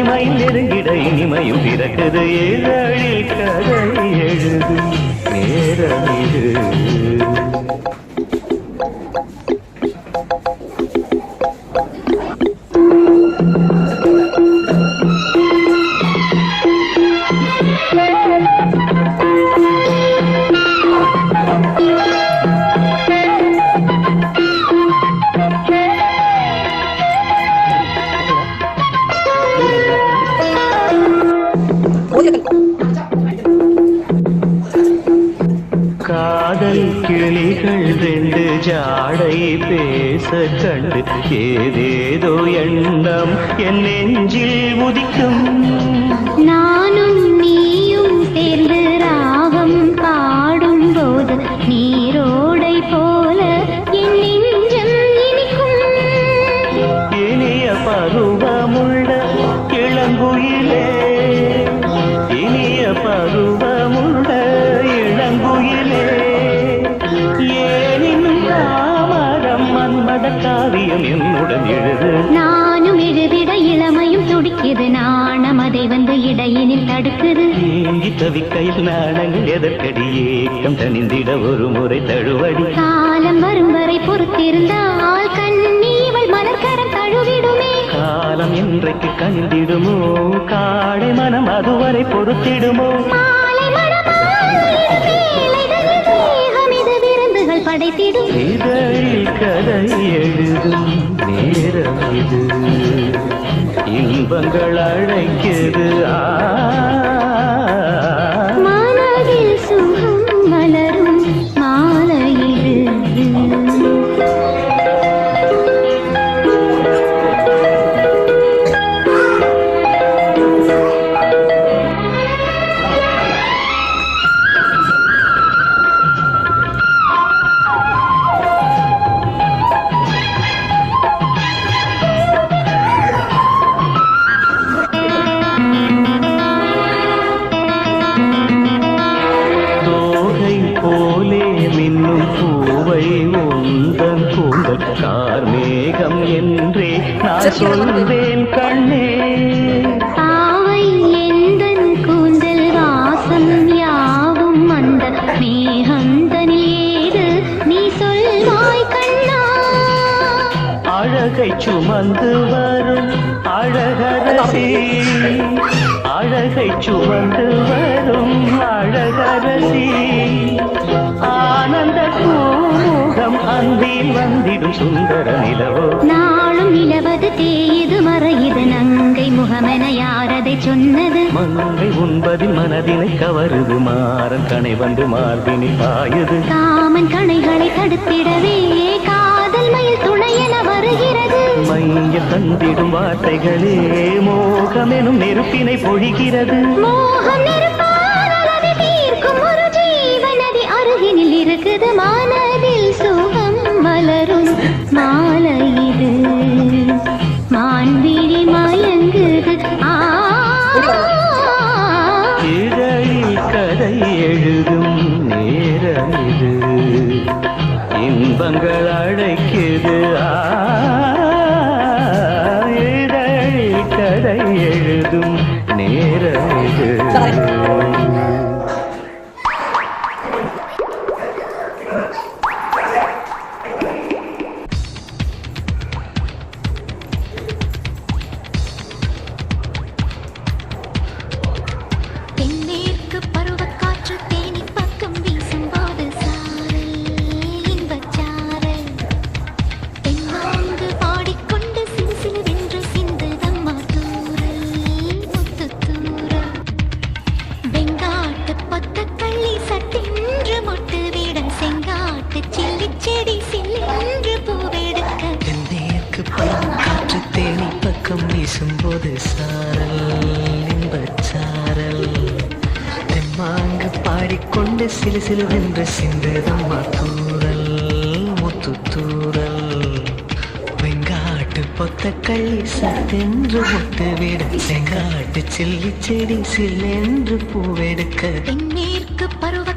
தனிமையில் நெருங்கிட இனிமையும் பிறக்குது ஏழழில் கதை எழுது நேரம் இது காதல் கிளிகள் ரெண்டு ஜாடை பேச கண்டு ஏதேதோ எண்ணம் என் நெஞ்சில் உதிக்கும் நானும் நீயும் சேர்ந்து ராகம் பாடும் போது நீரோடை போல என் நெஞ்சம் இனிக்கும் இனிய பருவமுள்ள இளங்குயிலே இனிய பருவமுள்ள இளங்குயிலே ஏனினும் தாமரம் மன்மத காவியம் என்னுடன் எழுது நானும் எழுதிட இளமையும் துடிக்குது நாணம் அதை வந்து இடையினில் தடுக்குது ஏங்கி தவிக்கையில் நாணங்கள் எதற்கடி ஏக்கம் தனிந்திட ஒரு முறை தழுவடி காலம் வரும் வரை பொறுத்திருந்தால் கண்ணீவள் மலர்கரம் தழுவிடுமே காலம் என்றைக்கு கண்டிடுமோ காடை மனம் அதுவரை பொறுத்திடுமோ மாலை மணமாகம் இது விருந்துகள் படைத்திடும் இதழில் கதை எழுதும் நேரம் இது இன்பங்கள் அழைக்குது மனதில் சுகம் மலரும் மாலையிடு போலே மின்னும் பூவை உந்தன் கூந்தல் கார்மேகம் என்றே நான் சொல்வேன் கண்ணே பாவை எந்தன் கூந்தல் வாசம் யாவும் அந்த மேகந்தனில் ஏது நீ சொல்வாய் கண்ணா அழகை சுமந்து வரும் அழகரசி அழகை சுமந்து வரும் அழகரசி ஆனந்த கூகம் அந்தில் வந்திடும் சுந்தர நிலவோ நாளும் நிலவது தேயுது மறையுது நங்கை முகமென யாரதை சொன்னது மங்கை உண்பதில் மனதினை கவருது மாறன் கணை வந்து மார்பினில் பாயுது காமன் கணைகளை தடுத்திடவே காதல் மயில் துணையென வருகிறது மைய தந்திடும் வார்த்தைகளே மோகமெனும் நெருப்பினை பொழிகிறது மோகம் நெருப்பானதை தீர்க்கும் ஒரு ஜீவனதி அருகினில் இருக்குது மனதில் சுகம் மலரும் மாலை இது மான்விழி மயங்குது இதழில் கதை எழுதும் நேரம் இது இன்பங்கள் அழைக்குது இதழில் கதை எழுதும் நேரம் இது தென்மேற்கு பருவக்காற்று தேனி பக்கம் வீசும்போது சாரல் இன்பச் சாரல் தென்மாங்கு பாடிக்கொண்டு சிலுசிலுவென்று சிந்துதம்மா தூரல் முத்துத் தூரல் வெங்காட்டு பொத்தக்கள்ளி சட்டென்று மொட்டு விட செங்காட்டு சில்லிச் செடி சில்லென்று பூவெடுக்க தென்மேற்கு பருவக்காற்று தேனி பக்கம் வீசும்போது சாரல் இன்பச்சாரல் தெம்மாங்கு பாடிக்கொண்டு சிலு சிலுவென்று சிந்துதம்மா தூரல் முத்து தூரல் வெங்காட்டு பொத்தக்கள்ளி சட்டென்று முட்டு விட செங்காட்டு சில்லி செடி சில்லென்று பூவெடுக்க தென்மேற்கு பருவ